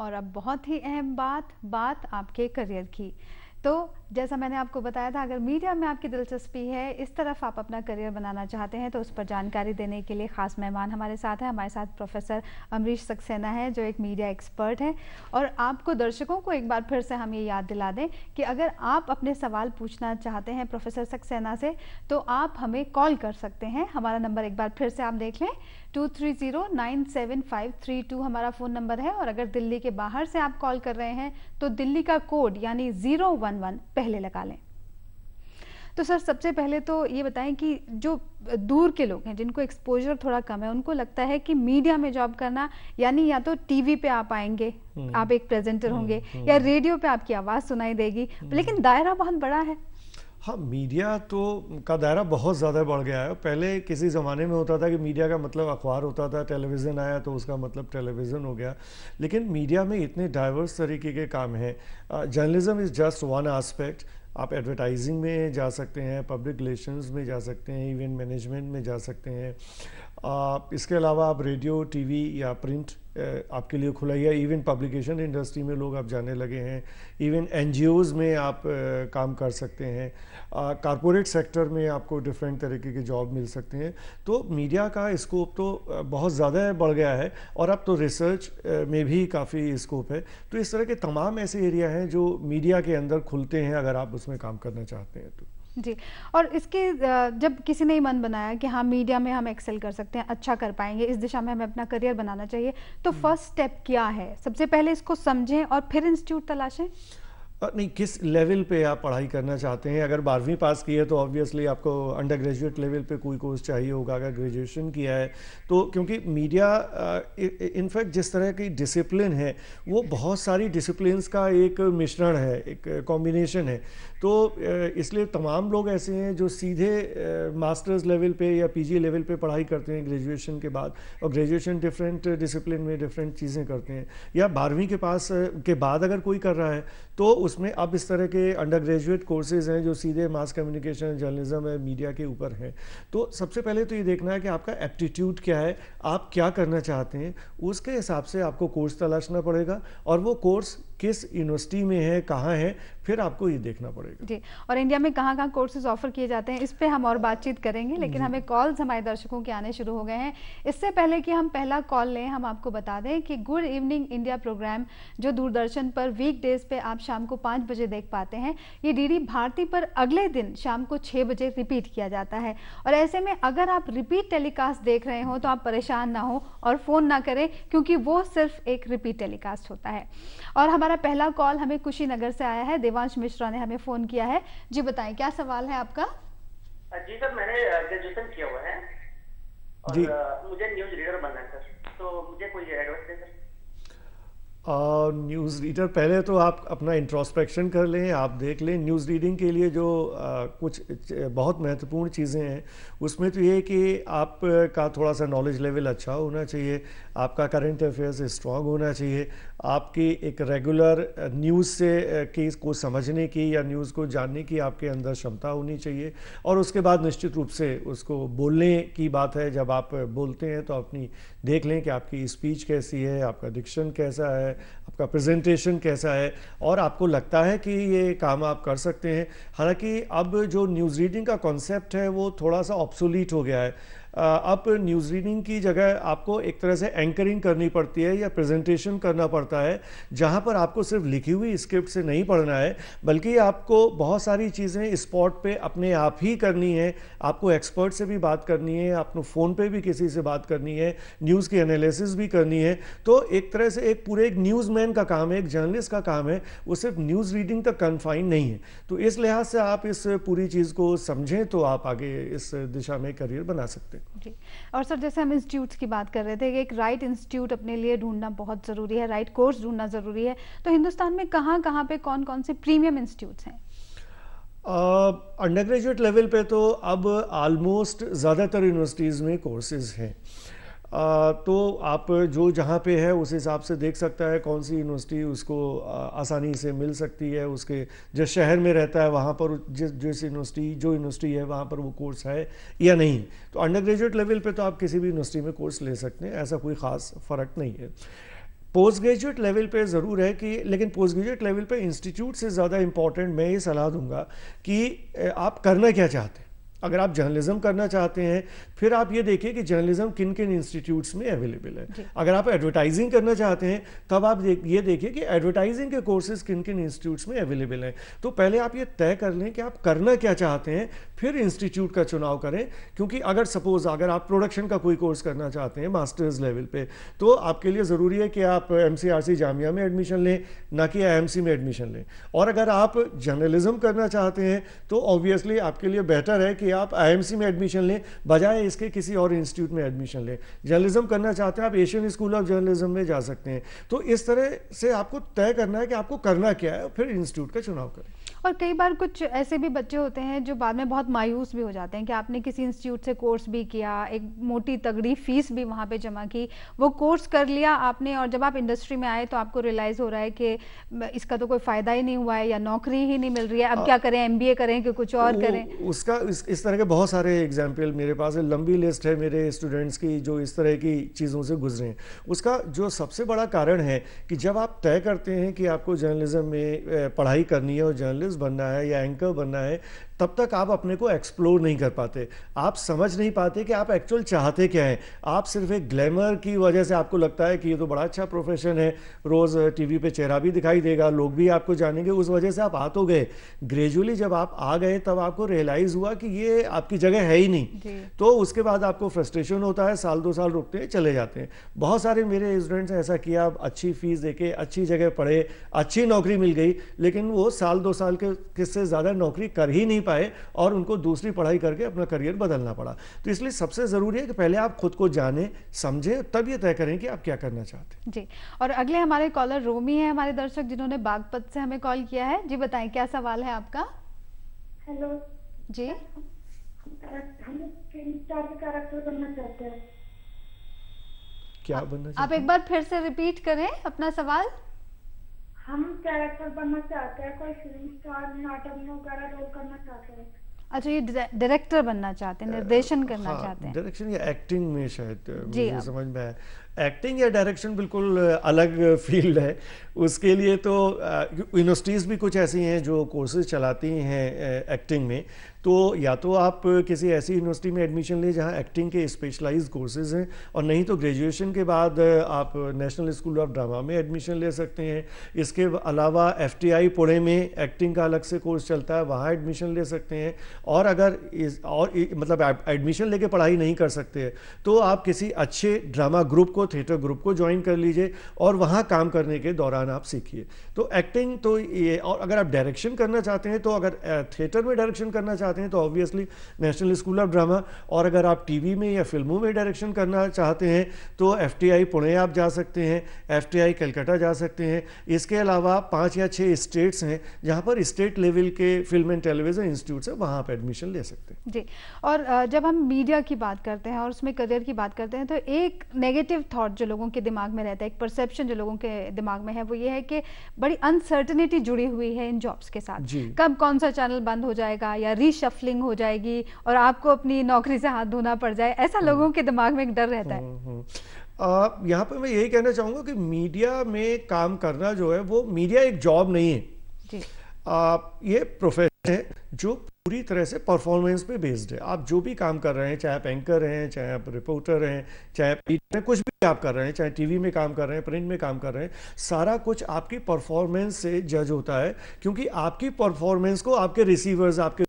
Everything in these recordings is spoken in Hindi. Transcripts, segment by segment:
और अब बहुत ही अहम बात आपके करियर की। तो जैसा मैंने आपको बताया था, अगर मीडिया में आपकी दिलचस्पी है, इस तरफ आप अपना करियर बनाना चाहते हैं, तो उस पर जानकारी देने के लिए ख़ास मेहमान हमारे साथ हैं। हमारे साथ प्रोफेसर अमरीश सक्सेना हैं, जो एक मीडिया एक्सपर्ट हैं। और आपको, दर्शकों को एक बार फिर से हम ये याद दिला दें कि अगर आप अपने सवाल पूछना चाहते हैं प्रोफेसर सक्सेना से, तो आप हमें कॉल कर सकते हैं। हमारा नंबर एक बार फिर से आप देख लें, 23097532 हमारा फ़ोन नंबर है। और अगर दिल्ली के बाहर से आप कॉल कर रहे हैं तो दिल्ली का कोड यानी 011 पहले लगा लें। तो सर, सबसे पहले तो ये बताएं कि जो दूर के लोग हैं, जिनको एक्सपोजर थोड़ा कम है, उनको लगता है कि मीडिया में जॉब करना यानी या तो टीवी पे आप आएंगे, आप एक प्रेजेंटर होंगे, या रेडियो पे आपकी आवाज़ सुनाई देगी, लेकिन दायरा बहुत बड़ा है। हाँ, मीडिया तो का दायरा बहुत ज़्यादा बढ़ गया है। पहले किसी ज़माने में होता था कि मीडिया का मतलब अखबार होता था, टेलीविज़न आया तो उसका मतलब टेलीविज़न हो गया। लेकिन मीडिया में इतने डाइवर्स तरीके के काम हैं। Journalism is just one aspect. आप एडवर्टाइजिंग में जा सकते हैं, पब्लिक रिलेशंस में जा सकते हैं, इवेंट मैनेजमेंट में जा सकते हैं। इसके अलावा आप रेडियो, टीवी या प्रिंट आपके लिए खुला है। इवन पब्लिकेशन इंडस्ट्री में लोग अब जाने लगे हैं। इवन एनजीओज़ में आप काम कर सकते हैं। कारपोरेट सेक्टर में आपको डिफरेंट तरीके के जॉब मिल सकते हैं। तो मीडिया का स्कोप तो बहुत ज़्यादा बढ़ गया है, और अब तो रिसर्च में भी काफ़ी स्कोप है। तो इस तरह के तमाम ऐसे एरिया हैं जो मीडिया के अंदर खुलते हैं, अगर आप उसमें काम करना चाहते हैं तो। जी। और इसके जब किसी ने मन बनाया कि हाँ, मीडिया में हम एक्सेल कर सकते हैं, अच्छा कर पाएंगे, इस दिशा में हमें अपना करियर बनाना चाहिए, तो फर्स्ट स्टेप क्या है? सबसे पहले इसको समझें और फिर इंस्टीट्यूट तलाशें। नहीं, किस लेवल पे आप पढ़ाई करना चाहते हैं? अगर 12वीं पास की है तो ऑब्वियसली आपको अंडर ग्रेजुएट लेवल पे कोई कोर्स चाहिए होगा। अगर ग्रेजुएशन किया है तो, क्योंकि मीडिया इनफैक्ट जिस तरह की डिसिप्लिन है वो बहुत सारी डिसिप्लिन्स का एक मिश्रण है, एक कॉम्बिनेशन है। तो इसलिए तमाम लोग ऐसे हैं जो सीधे मास्टर्स लेवल पे या पीजी लेवल पे पढ़ाई करते हैं ग्रेजुएशन के बाद, और ग्रेजुएशन डिफरेंट डिसिप्लिन में डिफरेंट चीज़ें करते हैं। या 12वीं के पास के बाद अगर कोई कर रहा है तो उसमें अब इस तरह के अंडर ग्रेजुएट कोर्सेज़ हैं जो सीधे मास कम्युनिकेशन, जर्नलिज्म है, मीडिया के ऊपर हैं। तो सबसे पहले तो ये देखना है कि आपका एप्टीट्यूड क्या है, आप क्या करना चाहते हैं। उसके हिसाब से आपको कोर्स तलाशना पड़ेगा, और वो कोर्स किस यूनिवर्सिटी में है, कहाँ है, फिर आपको ये देखना पड़ेगा। जी। और इंडिया में कहाँ कहाँ कोर्सेज ऑफर किए जाते हैं, इस पे हम और बातचीत करेंगे, लेकिन हमें कॉल्स हमारे दर्शकों के आने शुरू हो गए हैं। इससे पहले कि हम पहला कॉल लें, हम आपको बता दें कि गुड इवनिंग इंडिया प्रोग्राम जो दूरदर्शन पर वीकडेज पे आप शाम को 5 बजे देख पाते हैं, ये डीडी भारती पर अगले दिन शाम को 6 बजे रिपीट किया जाता है। और ऐसे में अगर आप रिपीट टेलीकास्ट देख रहे हो तो आप परेशान ना हो और फ़ोन ना करें, क्योंकि वो सिर्फ एक रिपीट टेलीकास्ट होता है। और हमारा पहला कॉल हमें कुशीनगर से आया है। देवांश मिश्रा ने हमें फ़ोन किया है। जी बताएं, क्या सवाल है आपका? जी सर, मैंने ग्रेजुएशन किया हुआ है और मुझे न्यूज़ रीडर बनना है सर, तो मुझे कोई एडवाइस दें सर। न्यूज़ रीडर, पहले तो आप अपना इंट्रोस्पेक्शन कर लें, आप देख लें। न्यूज़ रीडिंग के लिए जो कुछ बहुत महत्वपूर्ण चीज़ें हैं उसमें तो ये कि आपका थोड़ा सा नॉलेज लेवल अच्छा होना चाहिए, आपका करंट अफेयर्स स्ट्रॉन्ग होना चाहिए, आपकी एक रेगुलर न्यूज़ से केस को समझने की या न्यूज़ को जानने की आपके अंदर क्षमता होनी चाहिए। और उसके बाद निश्चित रूप से उसको बोलने की बात है। जब आप बोलते हैं तो अपनी देख लें कि आपकी स्पीच कैसी है, आपका डिक्शन कैसा है, आपका प्रेजेंटेशन कैसा है, और आपको लगता है कि ये काम आप कर सकते हैं। हालांकि अब जो न्यूज़ रीडिंग का कॉन्सेप्ट है वो थोड़ा सा ऑब्सोलीट हो गया है। अब न्यूज़ रीडिंग की जगह आपको एक तरह से एंकरिंग करनी पड़ती है या प्रेजेंटेशन करना पड़ता है, जहां पर आपको सिर्फ लिखी हुई स्क्रिप्ट से नहीं पढ़ना है, बल्कि आपको बहुत सारी चीज़ें स्पॉट पे अपने आप ही करनी है। आपको एक्सपर्ट से भी बात करनी है, आपको फ़ोन पे भी किसी से बात करनी है, न्यूज़ की एनालिसिस भी करनी है। तो एक तरह से एक पूरे एक न्यूज़मैन का काम है, एक जर्नलिस्ट का काम है, वो सिर्फ न्यूज़ रीडिंग तक कन्फाइन नहीं है। तो इस लिहाज से आप इस पूरी चीज़ को समझें तो आप आगे इस दिशा में करियर बना सकते हैं। जी। और सर, जैसे हम इंस्टीट्यूट्स की बात कर रहे थे कि एक राइट इंस्टीट्यूट अपने लिए ढूंढना बहुत ज़रूरी है, राइट कोर्स ढूंढना ज़रूरी है, तो हिंदुस्तान में कहाँ कहाँ पे कौन कौन से प्रीमियम इंस्टीट्यूट्स हैं? अंडर ग्रेजुएट लेवल पे तो अब ऑलमोस्ट ज़्यादातर यूनिवर्सिटीज़ में कोर्सेज़ हैं। तो आप जो जहाँ पे है उस हिसाब से देख सकता है कौन सी यूनिवर्सिटी उसको आसानी से मिल सकती है। उसके जिस शहर में रहता है वहाँ पर जिस यूनिवर्सिटी है वहाँ पर वो कोर्स है या नहीं। तो अंडर ग्रेजुएट लेवल पे तो आप किसी भी यूनिवर्सिटी में कोर्स ले सकते हैं, ऐसा कोई ख़ास फ़र्क नहीं है। पोस्ट ग्रेजुएट लेवल पे ज़रूर है कि, लेकिन पोस्ट ग्रेजुएट लेवल पे इंस्टीट्यूट से ज़्यादा इम्पॉर्टेंट मैं ये सलाह दूंगा कि आप करना क्या चाहते हैं। अगर आप जर्नलिज्म करना चाहते हैं, फिर आप ये देखिए कि जर्नलिज्म किन किन इंस्टीट्यूट्स में अवेलेबल है। अगर आप एडवर्टाइजिंग करना चाहते हैं, तब आप ये देखिए कि एडवर्टाइजिंग के कोर्सेज किन किन इंस्टीट्यूट्स में अवेलेबल हैं। तो पहले आप ये तय कर लें कि आप करना क्या चाहते हैं, फिर इंस्टीट्यूट का चुनाव करें। क्योंकि अगर सपोज अगर आप प्रोडक्शन का कोई कोर्स करना चाहते हैं मास्टर्स लेवल पे, तो आपके लिए ज़रूरी है कि आप MCRC जामिया में एडमिशन लें, ना कि IMC में एडमिशन लें। और अगर आप जर्नलिज्म करना चाहते हैं तो ऑब्वियसली आपके लिए बेटर है कि आप IMC में एडमिशन लें, बजाय इसके किसी और इंस्टीट्यूट में एडमिशन लें। जर्नलिज्म करना चाहते हैं, आप एशियन स्कूल ऑफ जर्नलिज्म में जा सकते हैं। तो इस तरह से आपको तय करना है कि आपको करना क्या है, फिर इंस्टीट्यूट का चुनाव करें। और कई बार कुछ ऐसे भी बच्चे होते हैं जो बाद में बहुत मायूस भी हो जाते हैं कि आपने किसी इंस्टीट्यूट से कोर्स भी किया, एक मोटी तगड़ी फीस भी वहाँ पे जमा की, वो कोर्स कर लिया आपने, और जब आप इंडस्ट्री में आए तो आपको रियलाइज़ हो रहा है कि इसका तो कोई फ़ायदा ही नहीं हुआ है या नौकरी ही नहीं मिल रही है, अब क्या करें, MBA करें कि कुछ और करें। उसका इस तरह के बहुत सारे एग्जाम्पल मेरे पास है, लंबी लिस्ट है मेरे स्टूडेंट्स की जो इस तरह की चीज़ों से गुजरे हैं। उसका जो सबसे बड़ा कारण है कि जब आप तय करते हैं कि आपको जर्नलिज्म में पढ़ाई करनी है और जर्नलिस्ट बनना है या एंकर बनना है, तब तक आप अपने को एक्सप्लोर नहीं कर पाते, आप समझ नहीं पाते कि आप एक्चुअल चाहते क्या हैं। आप सिर्फ एक ग्लैमर की वजह से आपको लगता है कि ये तो बड़ा अच्छा प्रोफेशन है, रोज़ टीवी पे चेहरा भी दिखाई देगा, लोग भी आपको जानेंगे, उस वजह से आप आ तो गए। ग्रेजुअली जब आप आ गए तब आपको रियलाइज़ हुआ कि ये आपकी जगह है ही नहीं, तो उसके बाद आपको फ्रस्ट्रेशन होता है, साल 2 साल रुकते हैं, चले जाते हैं। बहुत सारे मेरे स्टूडेंट्स ने ऐसा किया, अच्छी फीस देके अच्छी जगह पढ़े, अच्छी नौकरी मिल गई, लेकिन वो साल 2 साल के किससे ज़्यादा नौकरी कर ही नहीं पाए और उनको दूसरी पढ़ाई करके अपना करियर बदलना पड़ा। तो इसलिए सबसे ज़रूरी है कि पहले आप खुद को जानें, समझें, तब ये तय करें कि आप क्या करना चाहते हैं। जी, और अगले हमारे कॉलर रोमी है, हमारे दर्शक जिन्होंने बागपत से हमें कॉल किया है। जी बताएं, क्या सवाल है आपका? हेलो जी, हम फिल्म स्टार के कैरेक्टर बनना चाहते हैं। क्या बनना चाहते हैं? आप एक बार फिर से रिपीट करें अपना सवाल। हम कैरेक्टर बनना चाहते हैं, कोई फिल्म स्टार, नाटक में वगैरह रोल करना चाहते हैं। अच्छा, ये डायरेक्टर बनना चाहते हैं, निर्देशन करना हाँ, चाहते हैं। डायरेक्शन या एक्टिंग में शायद जी, मुझे समझ में आया। एक्टिंग या डायरेक्शन बिल्कुल अलग फील्ड है। उसके लिए तो यूनिवर्सिटीज़ भी कुछ ऐसी हैं जो कोर्सेज चलाती हैं एक्टिंग में। तो या तो आप किसी ऐसी यूनिवर्सिटी में एडमिशन लें जहां एक्टिंग के स्पेशलाइज्ड कोर्सेज हैं, और नहीं तो ग्रेजुएशन के बाद आप नेशनल स्कूल ऑफ ड्रामा में एडमिशन ले सकते हैं। इसके अलावा FTI पुणे में एक्टिंग का अलग से कोर्स चलता है, वहाँ एडमिशन ले सकते हैं। और अगर मतलब एडमिशन लेके पढ़ाई नहीं कर सकते तो आप किसी अच्छे ड्रामा ग्रुप को, थिएटर ग्रुप को ज्वाइन कर लीजिए और वहाँ काम करने के दौरान आप सीखिए। तो एक्टिंग तो ये, और अगर आप डायरेक्शन करना चाहते हैं, तो अगर थिएटर में डायरेक्शन करना चाहते हैं तो obviously national school of drama, और अगर आप टीवी में या फिल्मों में डायरेक्शन करना चाहते हैं तो FTI पुणे आप जा सकते हैं, FTI कलकत्ता जा सकते हैं। इसके अलावा 5 या 6 स्टेट्स हैं जहाँ पर स्टेट लेवल के फिल्म एंड टेलीविजन इंस्टीट्यूट है, वहाँ पर एडमिशन ले सकते हैं। जी, और जब हम मीडिया की बात करते हैं और उसमें करियर की बात करते हैं, तो एक नेगेटिव थॉट जो लोगों के दिमाग में रहता है, एक परसेप्शन जो लोगों के दिमाग में है, वो ये है कि बड़ी अनसर्टेनिटी जुड़ी हुई है इन जॉब्स के साथ। कब कौन सा चैनल बंद हो जाएगा या रीशफलिंग हो जाएगी और आपको अपनी नौकरी से हाथ धोना पड़ जाए, ऐसा लोगों के दिमाग में एक डर रहता है। यहाँ पर मैं यही कहना चाहूँगा कि मीडिया में काम करना जो है, वो मीडिया एक जॉब नहीं है जी। ये प्रोफेशन है जो पूरी तरह से परफॉर्मेंस पे बेस्ड है। आप जो भी काम कर रहे हैं, चाहे आप एंकर हैं, चाहे आप रिपोर्टर हैं, चाहे आप कुछ भी आप कर रहे हैं, चाहे टीवी में काम कर रहे हैं, प्रिंट में काम कर रहे हैं, सारा कुछ आपकी परफॉर्मेंस से जज होता है। क्योंकि आपकी परफॉर्मेंस को आपके रिसीवर्स, आपके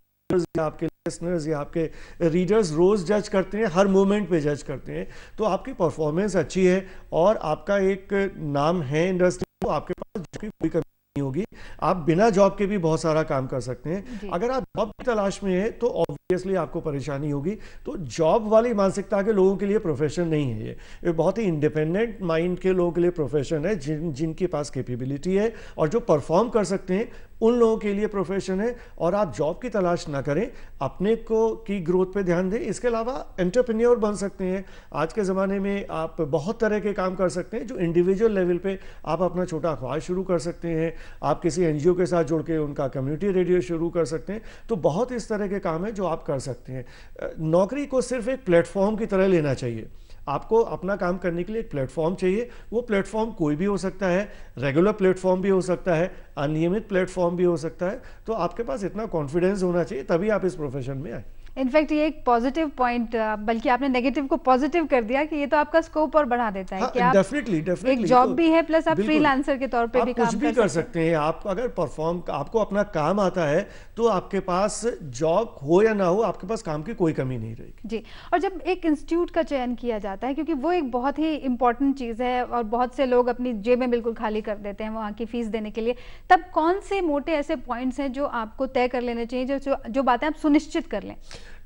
लिसनर्स या आपके रीडर्स रोज जज करते हैं, हर मोमेंट पे जज करते हैं। तो आपकी परफॉर्मेंस अच्छी है और आपका एक नाम है इंडस्ट्री, तो आपके पास कोई कमी नहीं होगी। आप बिना जॉब के भी बहुत सारा काम कर सकते हैं। अगर आप जॉब की तलाश में हैं तो ऑब्वियसली आपको परेशानी होगी। तो जॉब वाली मानसिकता के लोगों के लिए प्रोफेशन नहीं है ये बहुत ही इंडिपेंडेंट माइंड के लोगों के लिए प्रोफेशन है, जिनके पास कैपेबिलिटी है और जो परफॉर्म कर सकते हैं, उन लोगों के लिए प्रोफेशन है। और आप जॉब की तलाश ना करें, अपने को की ग्रोथ पे ध्यान दें। इसके अलावा एंटरप्रेन्योर बन सकते हैं। आज के ज़माने में आप बहुत तरह के काम कर सकते हैं। जो इंडिविजुअल लेवल पे आप अपना छोटा अखबार शुरू कर सकते हैं, आप किसी NGO के साथ जुड़ के उनका कम्युनिटी रेडियो शुरू कर सकते हैं। तो बहुत इस तरह के काम है जो आप कर सकते हैं। नौकरी को सिर्फ एक प्लेटफॉर्म की तरह लेना चाहिए। आपको अपना काम करने के लिए एक प्लेटफॉर्म चाहिए। वो प्लेटफॉर्म कोई भी हो सकता है, रेगुलर प्लेटफॉर्म भी हो सकता है, अनियमित प्लेटफॉर्म भी हो सकता है। तो आपके पास इतना कॉन्फिडेंस होना चाहिए, तभी आप इस प्रोफेशन में आए। इनफैक्ट ये एक पॉजिटिव पॉइंट, बल्कि आपने नेगेटिव को पॉजिटिव कर दिया कि ये तो आपका स्कोप और बढ़ा देता है। हाँ, कि आप डेफिनेटली एक जॉब भी है, प्लस आप फ्रीलांसर के तौर पे भी काम कर सकते हैं। आप अगर परफॉर्म, आपको अपना काम आता है तो आपके पास जॉब हो या ना हो, आपके पास काम की कोई कमी नहीं रहेगी जी। और जब एक इंस्टीट्यूट का चयन किया जाता है, क्योंकि वो एक बहुत ही इंपॉर्टेंट चीज़ है और बहुत से लोग अपनी जेबें बिल्कुल खाली कर देते हैं वहाँ की फीस देने के लिए, तब कौन से मोटे ऐसे पॉइंट्स हैं जो आपको तय कर लेने चाहिए, जो बातें आप सुनिश्चित कर लें?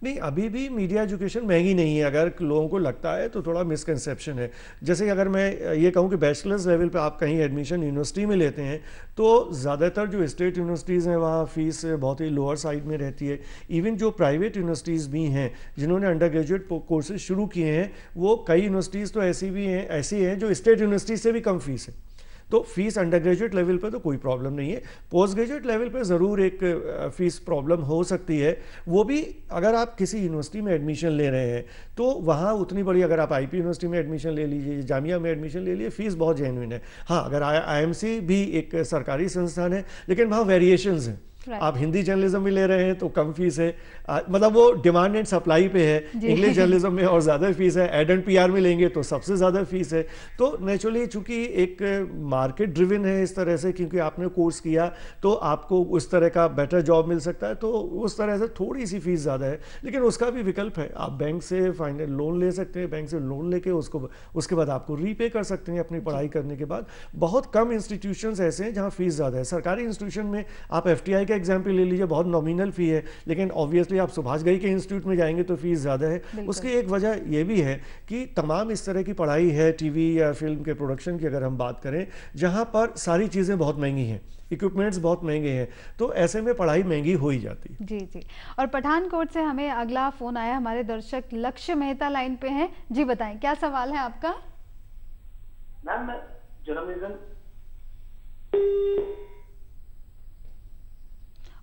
नहीं, अभी भी मीडिया एजुकेशन महंगी नहीं है, अगर लोगों को लगता है तो थोड़ा मिसकंसेप्शन है। जैसे अगर मैं ये कहूँ कि बैचलर्स लेवल पे आप कहीं एडमिशन यूनिवर्सिटी में लेते हैं तो ज़्यादातर जो स्टेट यूनिवर्सिटीज़ हैं वहाँ फीस बहुत ही लोअर साइड में रहती है। इवन जो प्राइवेट यूनिवर्सिटीज़ भी हैं जिन्होंने अंडर ग्रेजुएट कोर्सेज शुरू किए हैं, वो कई यूनिवर्सिटीज़ तो ऐसी हैं जो स्टेट यूनिवर्सिटी से भी कम फीस है। तो फीस अंडर ग्रेजुएट लेवल पे तो कोई प्रॉब्लम नहीं है। पोस्ट ग्रेजुएट लेवल पे ज़रूर एक फ़ीस प्रॉब्लम हो सकती है। वो भी अगर आप किसी यूनिवर्सिटी में एडमिशन ले रहे हैं तो वहाँ उतनी बड़ी, अगर आप आईपी यूनिवर्सिटी में एडमिशन ले लीजिए, जामिया में एडमिशन ले लीजिए, फ़ीस बहुत जेन्युइन है। हाँ, अगर आईएमसी भी एक सरकारी संस्थान है, लेकिन वहाँ वेरिएशंस हैं। आप हिंदी जर्नलिज्म भी ले रहे हैं तो कम फीस है, मतलब वो डिमांड एंड सप्लाई पे है। इंग्लिश जर्नलिज्म में और ज़्यादा फीस है, एड एंड पीआर में लेंगे तो सबसे ज़्यादा फीस है। तो नेचुरली चूंकि एक मार्केट ड्रिवन है इस तरह से, क्योंकि आपने कोर्स किया तो आपको उस तरह का बेटर जॉब मिल सकता है, तो उस तरह से थोड़ी सी फीस ज़्यादा है। लेकिन उसका भी विकल्प है, आप बैंक से फाइनल लोन ले सकते हैं, बैंक से लोन लेके उसके बाद आपको रीपे कर सकते हैं अपनी पढ़ाई करने के बाद। बहुत कम इंस्टीट्यूशंस ऐसे हैं जहाँ फीस ज़्यादा है। सरकारी इंस्टीट्यूशन में आप FTI का एग्जाम्पल ले लीजिए, बहुत नॉमिनल फी है, लेकिन ऑब्वियसली आप सुभाषगढ़ी के इंस्टीट्यूट में जाएंगे तो फीस ज़्यादा है। उसकी एक वजह यह भी है कि तमाम इस तरह की पढ़ाई है, टीवी या फिल्म के प्रोडक्शन की अगर हम बात करें, जहां पर सारी चीज़ें बहुत महंगी हैं, इक्विपमेंट्स बहुत महंगे हैं, तो ऐसे में पढ़ाई महंगी हो ही जाती है। जी जी। और पठानकोट से हमें अगला फ़ोन आया, हमारे दर्शक लक्ष्य मेहता लाइन पे हैं। जी बताएं, क्या सवाल है आपका? मैम, मैं जर्नलिज्म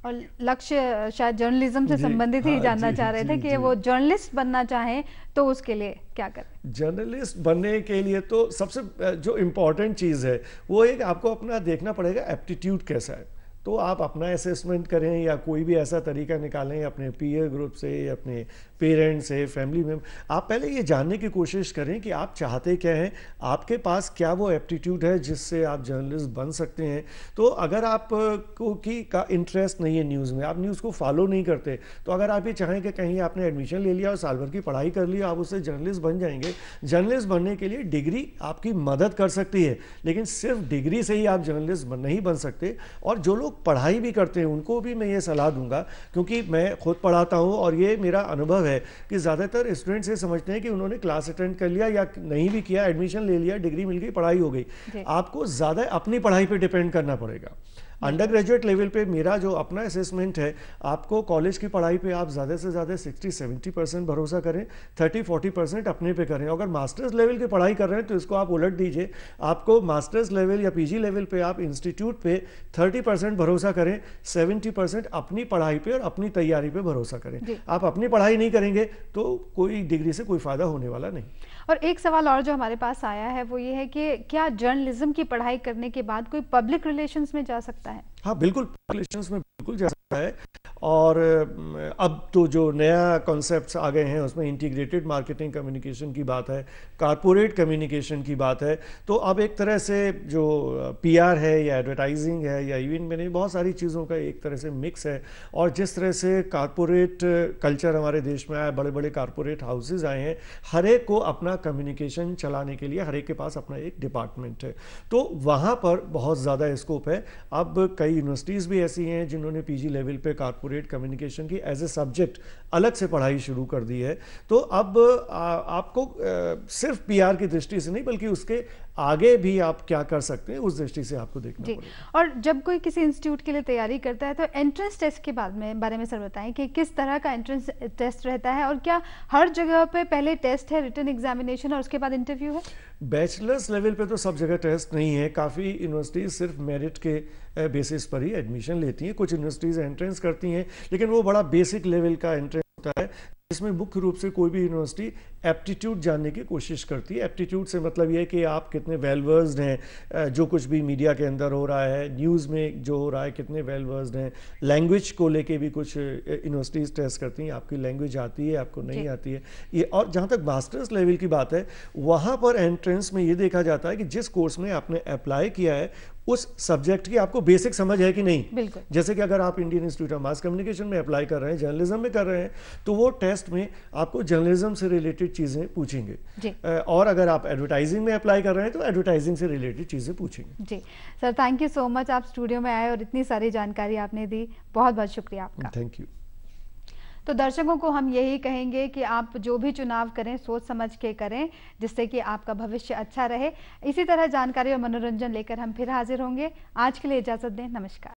और लक्ष्य शायद जर्नलिज्म से संबंधित ही जानना चाह रहे थे कि वो जर्नलिस्ट बनना चाहें तो उसके लिए क्या करें? जर्नलिस्ट बनने के लिए तो सबसे जो इम्पोर्टेंट चीज़ है वो एक आपको अपना देखना पड़ेगा एप्टीट्यूड कैसा है। तो आप अपना असेसमेंट करें या कोई भी ऐसा तरीका निकालें अपने पीयर ग्रुप से, अपने पेरेंट्स से, फैमिली में। आप पहले ये जानने की कोशिश करें कि आप चाहते क्या हैं, आपके पास क्या वो एप्टीट्यूड है जिससे आप जर्नलिस्ट बन सकते हैं। तो अगर आप को का इंटरेस्ट नहीं है न्यूज़ में, आप न्यूज़ को फॉलो नहीं करते, तो अगर आप ये चाहें कि कहीं आपने एडमिशन ले लिया और साल भर की पढ़ाई कर ली, आप उससे जर्नलिस्ट बन जाएंगे। जर्नलिस्ट बनने के लिए डिग्री आपकी मदद कर सकती है, लेकिन सिर्फ डिग्री से ही आप जर्नलिस्ट नहीं बन सकते। और जो लोग पढ़ाई भी करते हैं उनको भी मैं ये सलाह दूंगा, क्योंकि मैं खुद पढ़ाता हूँ और ये मेरा अनुभव है कि ज़्यादातर स्टूडेंट्स ये समझते हैं कि उन्होंने क्लास अटेंड कर लिया या नहीं भी किया, एडमिशन ले लिया, डिग्री मिल गई, पढ़ाई हो गई। आपको ज़्यादा अपनी पढ़ाई पे डिपेंड करना पड़ेगा। अंडर ग्रेजुएट लेवल पे मेरा जो अपना असेसमेंट है, आपको कॉलेज की पढ़ाई पे आप ज़्यादा से ज़्यादा 60-70% भरोसा करें, 30-40% अपने पे करें। अगर मास्टर्स लेवल की पढ़ाई कर रहे हैं तो इसको आप उलट दीजिए, आपको मास्टर्स लेवल या PG लेवल पे आप इंस्टीट्यूट पे 30% भरोसा करें, 70% अपनी पढ़ाई पे और अपनी तैयारी पे भरोसा करें। आप अपनी पढ़ाई नहीं करेंगे तो कोई डिग्री से कोई फ़ायदा होने वाला नहीं। और एक सवाल और जो हमारे पास आया है वो ये है कि क्या जर्नलिज्म की पढ़ाई करने के बाद कोई पब्लिक रिलेशंस में जा सकता है? हाँ बिल्कुल, पब्लिक रिलेशंस में बिल्कुल जा सकता है। और अब तो जो नया कॉन्सेप्ट्स आ गए हैं उसमें इंटीग्रेटेड मार्केटिंग कम्युनिकेशन की बात है, कारपोरेट कम्युनिकेशन की बात है। तो अब एक तरह से जो PR है या एडवर्टाइजिंग है या इवन मैंने बहुत सारी चीज़ों का एक तरह से मिक्स है। और जिस तरह से कारपोरेट कल्चर हमारे देश में आया, बड़े बड़े कारपोरेट हाउसेज आए हैं, हर एक को अपना कम्युनिकेशन चलाने के लिए हर एक के पास अपना एक डिपार्टमेंट है, तो वहाँ पर बहुत ज़्यादा स्कोप है। अब कई यूनिवर्सिटीज़ भी ऐसी हैं जिन्होंने PG लेवल पे कारपोरेट कम्युनिकेशन की एज ए सब्जेक्ट अलग से पढ़ाई शुरू कर दी है। तो अब आपको सिर्फ PR की दृष्टि से नहीं बल्कि उसके आगे भी आप क्या कर सकते हैं उस दृष्टि से आपको देखना पड़ेगा। और जब कोई किसी इंस्टीट्यूट के लिए तैयारी करता है तो एंट्रेंस टेस्ट के बारे में सर बताएं कि किस तरह का एंट्रेंस टेस्ट रहता है और क्या हर जगह पे पहले टेस्ट है, रिटन एग्जामिनेशन और उसके बाद इंटरव्यू है? बैचलर्स लेवल पे तो सब जगह टेस्ट नहीं है, काफ़ी यूनिवर्सिटीज़ सिर्फ मेरिट के बेसिस पर ही एडमिशन लेती हैं। कुछ यूनिवर्सिटीज़ एंट्रेंस करती हैं लेकिन वो बड़ा बेसिक लेवल का एंट्रेंस होता है इसमें मुख्य रूप से कोई भी यूनिवर्सिटी एप्टीट्यूड जानने की कोशिश करती है। एप्टीट्यूड से मतलब ये है कि आप कितने वेल वर्स्ड हैं, जो कुछ भी मीडिया के अंदर हो रहा है, न्यूज़ में जो हो रहा है, कितने वेल वर्स्ड हैं। लैंग्वेज को लेके भी कुछ यूनिवर्सिटीज़ टेस्ट करती हैं, आपकी लैंग्वेज आती है, आपको नहीं आती है ये। और जहाँ तक मास्टर्स लेवल की बात है, वहाँ पर एंट्रेंस में ये देखा जाता है कि जिस कोर्स में आपने अप्लाई किया है उस सब्जेक्ट की आपको बेसिक समझ है कि नहीं। बिल्कुल। जैसे कि अगर आप Indian institute of mass communication में अप्लाई कर रहे हैं, जर्नलिज्म में कर रहे हैं, तो वो टेस्ट में आपको जर्नलिज्म से रिलेटेड चीज़ें पूछेंगे जी। और अगर आप एडवर्टाइजिंग में अप्लाई कर रहे हैं तो एडवर्टाइजिंग से रिलेटेड चीज़ें पूछेंगे। जी sir, thank you so much, आप स्टूडियो में आए और इतनी सारी जानकारी आपने दी, बहुत बहुत शुक्रिया आपका। Thank you. तो दर्शकों को हम यही कहेंगे कि आप जो भी चुनाव करें सोच समझ के करें, जिससे कि आपका भविष्य अच्छा रहे। इसी तरह जानकारी और मनोरंजन लेकर हम फिर हाजिर होंगे। आज के लिए इजाज़त दें, नमस्कार।